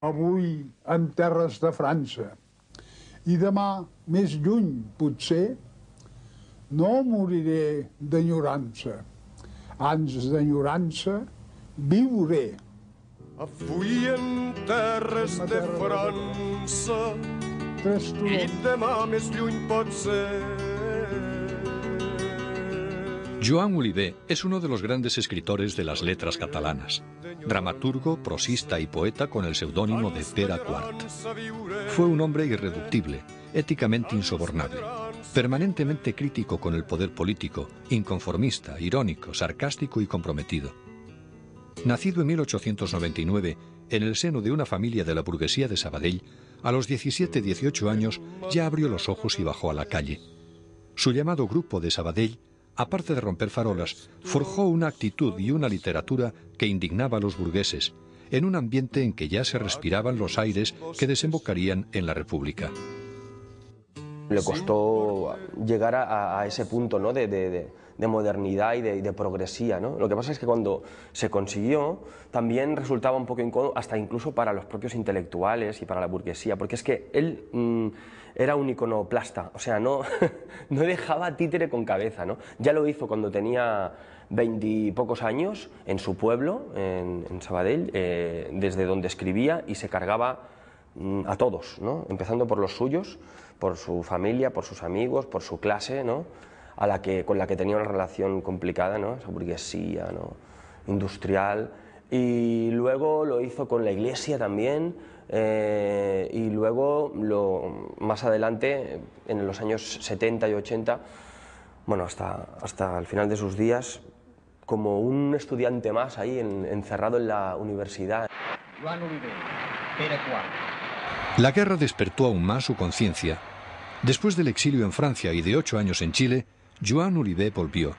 Avui en terres de França i demà més lluny, potser, no moriré d'enyorança. Ans d'enyorança viuré. Avui en terres de França i demà més lluny pot ser. Joan Oliver es uno de los grandes escritores de las letras catalanas, dramaturgo, prosista y poeta con el seudónimo de Pere Quart. Fue un hombre irreductible, éticamente insobornable, permanentemente crítico con el poder político, inconformista, irónico, sarcástico y comprometido. Nacido en 1899 en el seno de una familia de la burguesía de Sabadell, a los 17-18 años ya abrió los ojos y bajó a la calle. Su llamado Grupo de Sabadell, aparte de romper farolas, forjó una actitud y una literatura que indignaba a los burgueses, en un ambiente en que ya se respiraban los aires que desembocarían en la República. Le costó llegar a ese punto, ¿no?, de modernidad y de progresía, ¿no? Lo que pasa es que cuando se consiguió también resultaba un poco incómodo, hasta incluso para los propios intelectuales y para la burguesía, porque es que él era un iconoplasta, o sea, no dejaba títere con cabeza, ¿no? Ya lo hizo cuando tenía 20 y pocos años en su pueblo, en Sabadell, desde donde escribía, y se cargaba a todos, ¿no? Empezando por los suyos, por su familia, por sus amigos, por su clase, ¿no?, con la que tenía una relación complicada, ¿no?, esa burguesía, ¿no?, industrial. Y luego lo hizo con la Iglesia también, y luego más adelante, en los años 70 y 80, bueno, hasta el final de sus días, como un estudiante más ahí encerrado en la universidad. Joan Oliver, Pere Quart. La guerra despertó aún más su conciencia. Después del exilio en Francia y de 8 años en Chile, Joan Oliver volvió.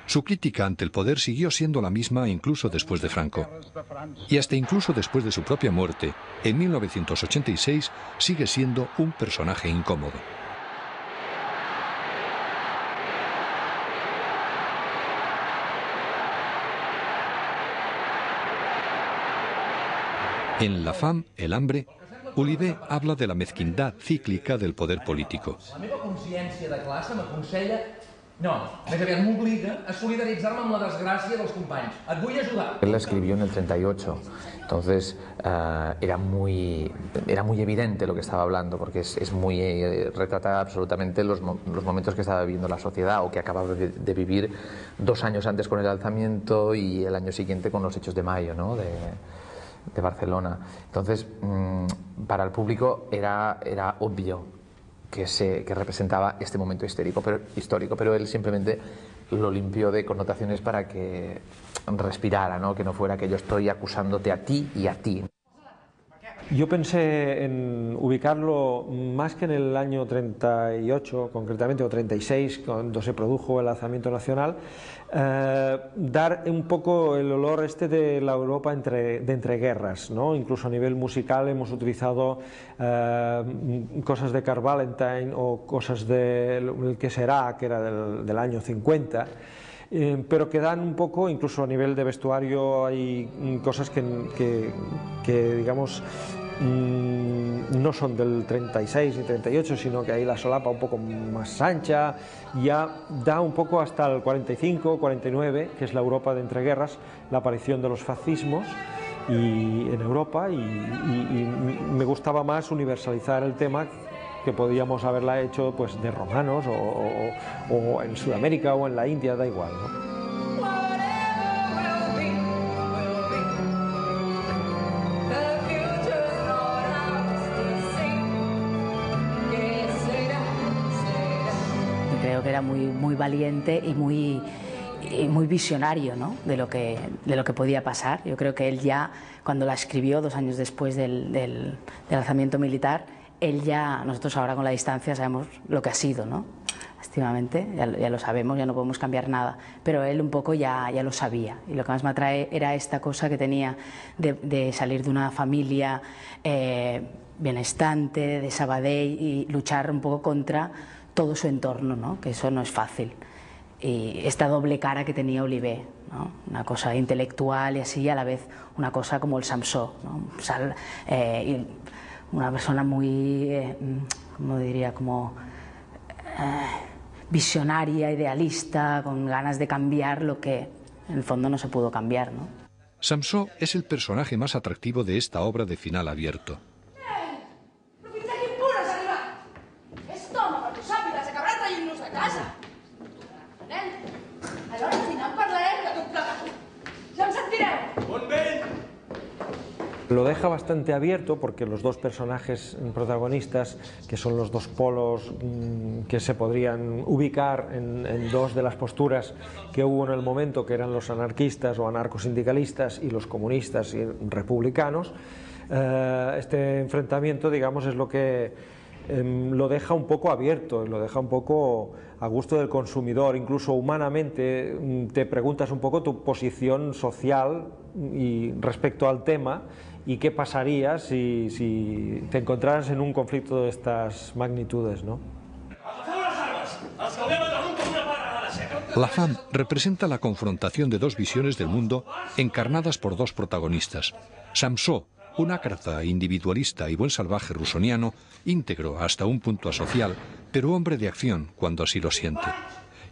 Su crítica ante el poder siguió siendo la misma incluso después de Franco. Y hasta incluso después de su propia muerte, en 1986, sigue siendo un personaje incómodo. En La fam, el hambre, Oliver habla de la mezquindad cíclica del poder político. La meva consciència de classe m'aconsella, no, més aviat m'obliga a solidaritzar-me amb la desgràcia dels companys. Et vull ajudar. Él la escribió en el 38, entonces era muy evidente lo que estaba hablando, porque retrata absolutamente los momentos que estaba viviendo la sociedad o que acababa de vivir 2 años antes con el alzamiento y el año siguiente con los hechos de mayo, ¿no?, de Barcelona. Entonces, para el público era obvio que representaba este momento histórico, pero él simplemente lo limpió de connotaciones para que respirara, ¿no?, que no fuera que yo estoy acusándote a ti y a ti. Yo pensé en ubicarlo más que en el año 38, concretamente, o 36, cuando se produjo el alzamiento nacional, dar un poco el olor de la Europa de entreguerras, ¿no? Incluso a nivel musical hemos utilizado cosas de Karl Valentine o cosas de ¿Qué será?, que era del año 50. Pero que dan un poco, incluso a nivel de vestuario hay cosas que digamos, no son del 36 ni 38, sino que ahí la solapa un poco más ancha, ya da un poco hasta el 45, 49, que es la Europa de entreguerras, la aparición de los fascismos en Europa, y me gustaba más universalizar el tema, que podíamos haberla hecho pues de romanos o en Sudamérica o en la India, da igual, ¿no? Creo que era muy valiente y muy visionario, ¿no?, de lo que podía pasar. Yo creo que él ya, cuando la escribió 2 años después del alzamiento militar, nosotros ahora con la distancia sabemos lo que ha sido, ¿no? Efectivamente, ya lo sabemos, ya no podemos cambiar nada, pero él un poco ya lo sabía, y lo que más me atrae era esta cosa que tenía de salir de una familia benestante, de Sabadell, y luchar un poco contra todo su entorno, ¿no?, que eso no es fácil. y esta doble cara que tenía Olivé, ¿no? Una cosa intelectual y así, a la vez una cosa como el Samsó, ¿no? Una persona muy, ¿cómo diría?, como visionaria, idealista, con ganas de cambiar lo que en el fondo no se pudo cambiar, ¿no? Samsó es el personaje más atractivo de esta obra de final abierto. Lo deja bastante abierto porque los dos personajes protagonistas, que son los dos polos que se podrían ubicar en dos de las posturas que hubo en el momento, que eran los anarquistas o anarcosindicalistas y los comunistas y republicanos, este enfrentamiento, digamos, es lo que lo deja un poco abierto, lo deja un poco a gusto del consumidor. Incluso humanamente te preguntas un poco tu posición social y respecto al tema, y qué pasaría si te encontraras en un conflicto de estas magnitudes, ¿no? La Fam representa la confrontación de dos visiones del mundo encarnadas por dos protagonistas. Samsó, un ácrata, individualista y buen salvaje rusoniano, íntegro hasta un punto asocial, pero hombre de acción cuando así lo siente.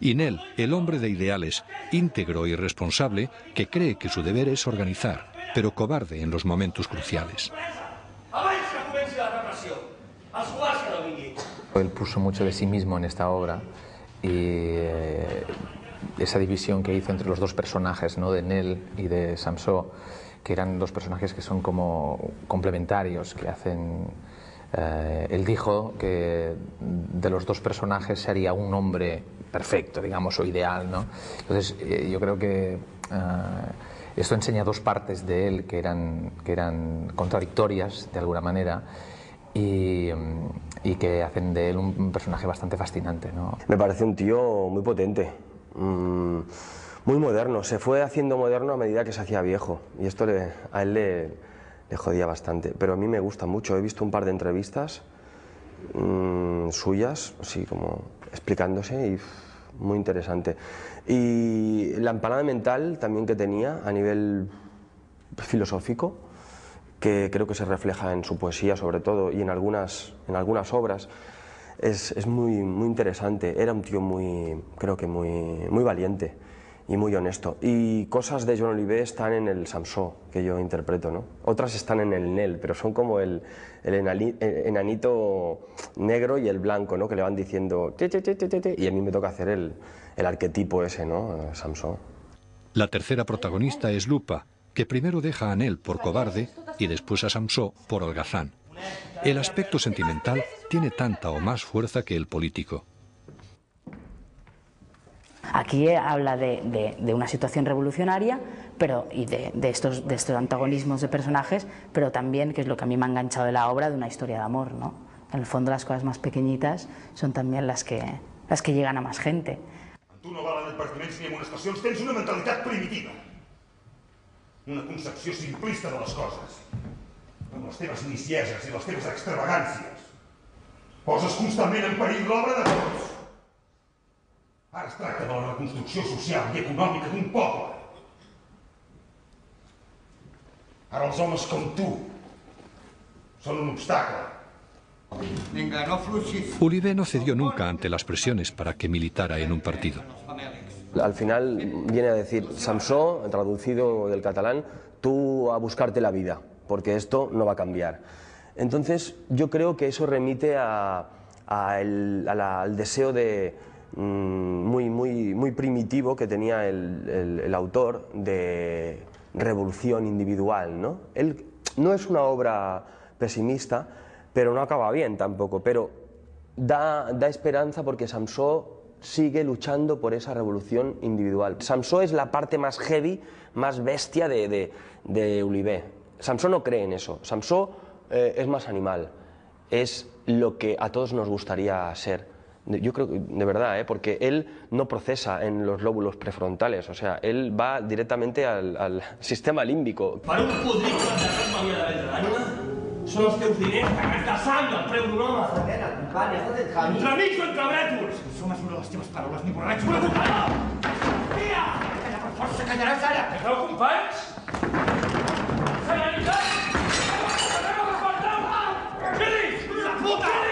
Y Nel, el hombre de ideales, íntegro y responsable, que cree que su deber es organizar, pero cobarde en los momentos cruciales. Él puso mucho de sí mismo en esta obra y esa división que hizo entre los dos personajes, ¿no?, de Nel y de Samsó, que eran dos personajes que son como complementarios, que hacen... él dijo que de los dos personajes sería un hombre perfecto, digamos, o ideal, ¿no? Entonces yo creo que esto enseña dos partes de él que eran contradictorias de alguna manera y que hacen de él un personaje bastante fascinante, ¿no? Me parece un tío muy potente, muy moderno. Se fue haciendo moderno a medida que se hacía viejo y esto a él le jodía bastante, pero a mí me gusta mucho. He visto un par de entrevistas suyas, así como explicándose, y muy interesante. Y la empanada mental también que tenía a nivel filosófico, que creo que se refleja en su poesía sobre todo y en algunas obras, es muy interesante. Era un tío creo que muy valiente y muy honesto. Y cosas de Joan Olivé están en el Samsó, que yo interpreto, ¿no? Otras están en el Nel, pero son como el enanito negro y el blanco, ¿no?, que le van diciendo y a mí me toca hacer el arquetipo ese, ¿no?, Samsó. La tercera protagonista es Lupa, que primero deja a Nel por cobarde y después a Samsó por holgazán. El aspecto sentimental tiene tanta o más fuerza que el político. Aquí habla de una situación revolucionaria, y de estos antagonismos de personajes, pero también, que es lo que a mí me ha enganchado de la obra, de una historia de amor, ¿no? En el fondo las cosas más pequeñitas son también las que llegan a más gente. Tu no valen pertinença ni amonestacions, tens una mentalitat primitiva, una concepció simplista de les coses, amb les teves nisieses i les teves extravagàncies. Poses constantment en perill l'obra de tots. Ara es tracta de la reconstrucció social i econòmica d'un poble. Ara els homes com tu són un obstacle. Vinga, no fluixis. Olivé no cedió nunca ante las presiones para que militara en un partido. Al final viene a decir, Samsó, traducido del catalán, tú a buscarte la vida, porque esto no va a cambiar. Entonces yo creo que eso remite al deseo muy primitivo que tenía el autor de revolución individual, ¿no? Él no es una obra pesimista, pero no acaba bien tampoco, pero da esperanza porque Samsó sigue luchando por esa revolución individual. Samsó es la parte más heavy, más bestia de Olivé. Samsó no cree en eso. Samsó es más animal, es lo que a todos nos gustaría ser. Yo creo que, de verdad, porque él no procesa en los lóbulos prefrontales, o sea, él va directamente al sistema límbico. Per un podric de res m'havia de vendre l'ànima? Són els teus diners pagats de sang del preu d'un home. Serena, company, has de fer camí. Entre amics o entre brètols? Som mesura les teves paraules, ni borratxo. Però, company! Tia! Calla, per força, callaràs ara! Què feu, companys? Serenitat! Anem a respectar! Què dius? La puta!